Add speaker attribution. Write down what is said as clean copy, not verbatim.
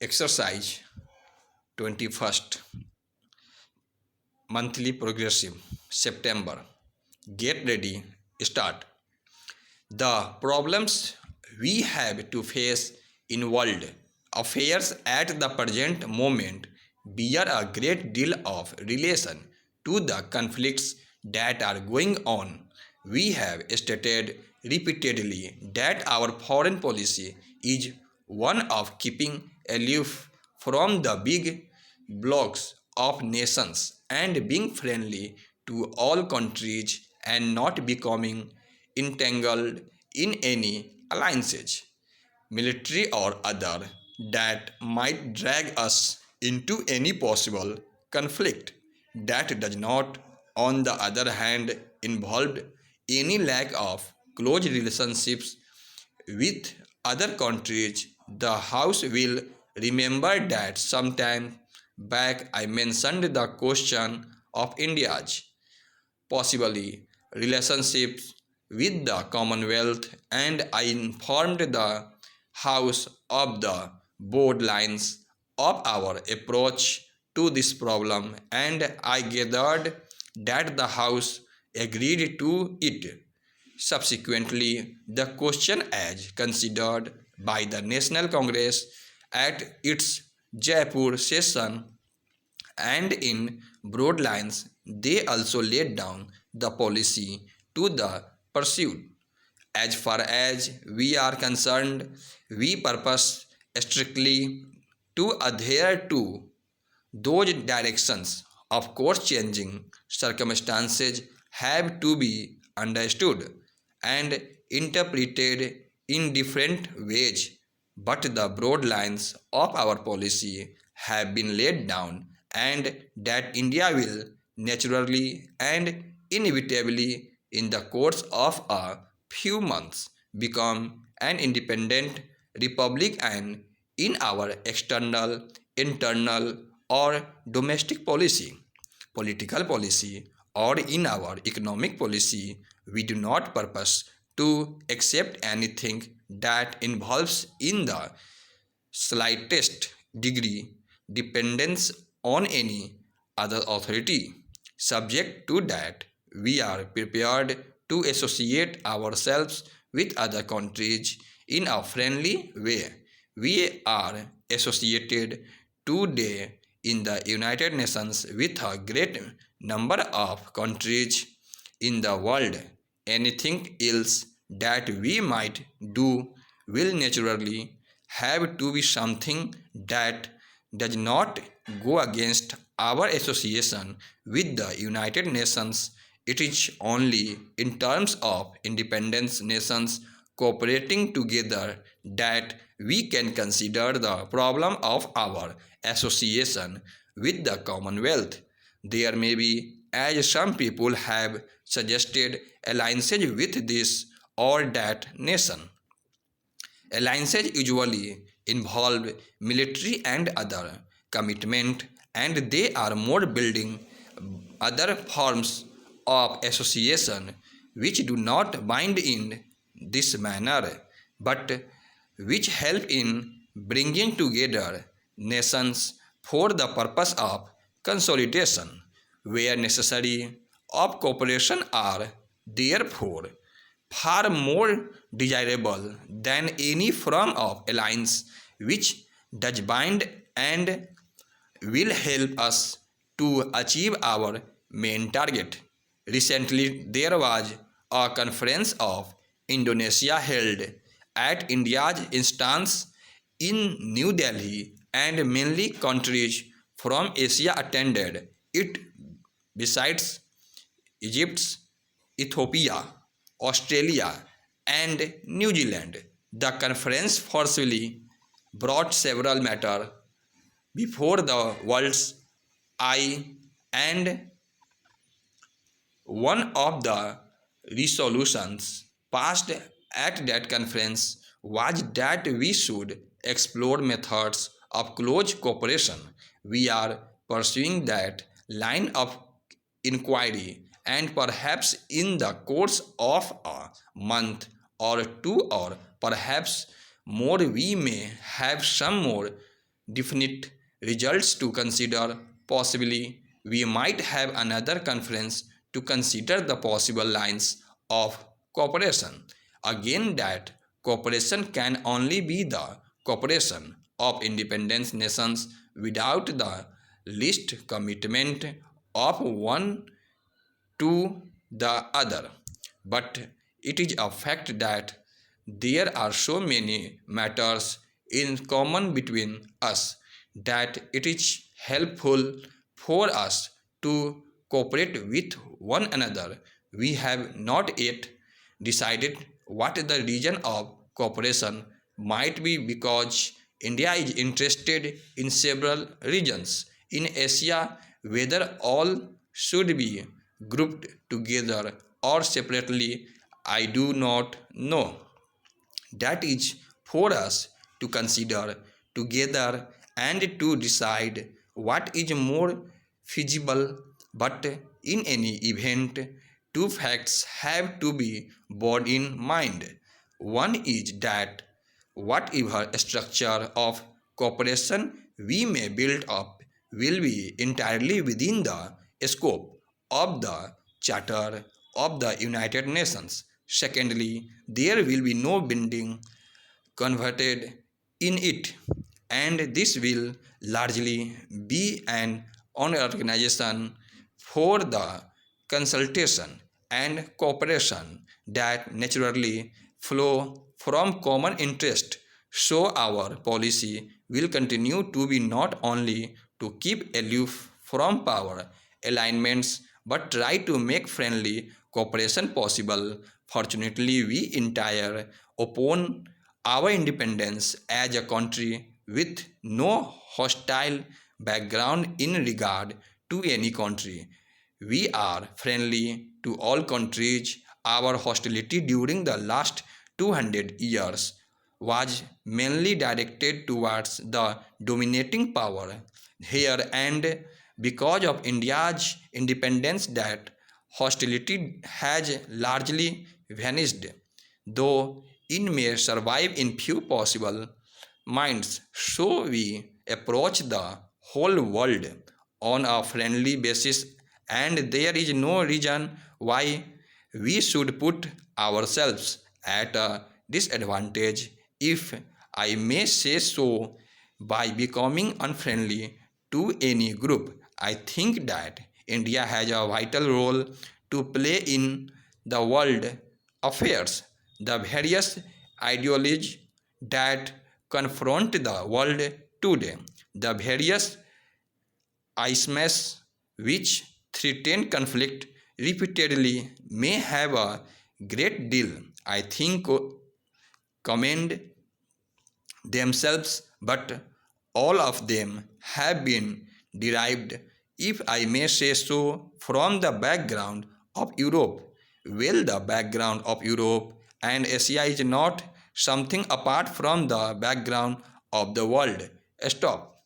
Speaker 1: Exercise 21st monthly progressive September. Get ready, start. The problems we have to face in world affairs at the present moment bear a great deal of relation to the conflicts that are going on. We have stated repeatedly that our foreign policy is one of keeping aloof from the big blocs of nations and being friendly to all countries and not becoming entangled in any alliances, military or other, that might drag us into any possible conflict that does not, on the other hand, involve any lack of close relationships with other countries. The House will remember that sometime back I mentioned the question of India's possibly relationships with the Commonwealth, and I informed the House of the broad lines of our approach to this problem, and I gathered that the House agreed to it. Subsequently, the question as considered by the National Congress at its Jaipur session, and in broad lines they also laid down the policy to the pursuit. As far as we are concerned, we purpose strictly to adhere to those directions. Of course, changing circumstances have to be understood and interpreted in different ways, but the broad lines of our policy have been laid down, and that India will naturally and inevitably, in the course of a few months, become an independent republic, and in our external, internal, or domestic policy, political policy, or in our economic policy, we do not purpose to accept anything that involves in the slightest degree dependence on any other authority. Subject to that, we are prepared to associate ourselves with other countries in a friendly way. We are associated today in the United Nations with a great number of countries in the world. Anything else that we might do will naturally have to be something that does not go against our association with the United Nations. It is only in terms of independent nations cooperating together that we can consider the problem of our association with the Commonwealth. There may be, as some people have suggested, alliances with this or that nation. Alliances usually involve military and other commitment, and they are more building other forms of association which do not bind in this manner, but which help in bringing together nations for the purpose of consolidation where necessary of cooperation are therefore far more desirable than any form of alliance which does bind and will help us to achieve our main target. Recently, there was a conference of Indonesia held at India's instance in New Delhi, and mainly countries from Asia attended it. Besides Egypt, Ethiopia, Australia, and New Zealand, the conference forcefully brought several matters before the world's eye, and one of the resolutions passed at that conference was that we should explore methods of close cooperation. We are pursuing that line of inquiry, and perhaps in the course of a month or two, or perhaps more, we may have some more definite results to consider. Possibly, we might have another conference to consider the possible lines of cooperation. Again, that cooperation can only be the cooperation of independent nations without the least commitment of one to the other. But it is a fact that there are so many matters in common between us that it is helpful for us to cooperate with one another. We have not yet decided what the region of cooperation might be because India is interested in several regions in Asia, whether all should be grouped together or separately, I do not know. That is for us to consider together and to decide what is more feasible. But in any event, two facts have to be borne in mind. One is that whatever structure of cooperation we may build up will be entirely within the scope of the Charter of the United Nations. Secondly, there will be no binding converted in it, and this will largely be an organization for the consultation and cooperation that naturally flow from common interest. So our policy will continue to be not only to keep aloof from power alignments but try to make friendly cooperation possible. Fortunately, we entire upon our independence as a country with no hostile background in regard to any country. We are friendly to all countries. Our hostility during the last 200 years was mainly directed towards the dominating power here, and because of India's independence that hostility has largely vanished, though it may survive in few possible minds. So we approach the whole world on a friendly basis, and there is no reason why we should put ourselves at a disadvantage, if I may say so, by becoming unfriendly to any group. I think that India has a vital role to play in the world affairs. The various ideologies that confront the world today, the various isms which threaten conflict repeatedly, may have a great deal, I think, commend themselves, but all of them have been derived, if I may say so, from the background of Europe. Well, the background of Europe and Asia is not something apart from the background of the world. Stop.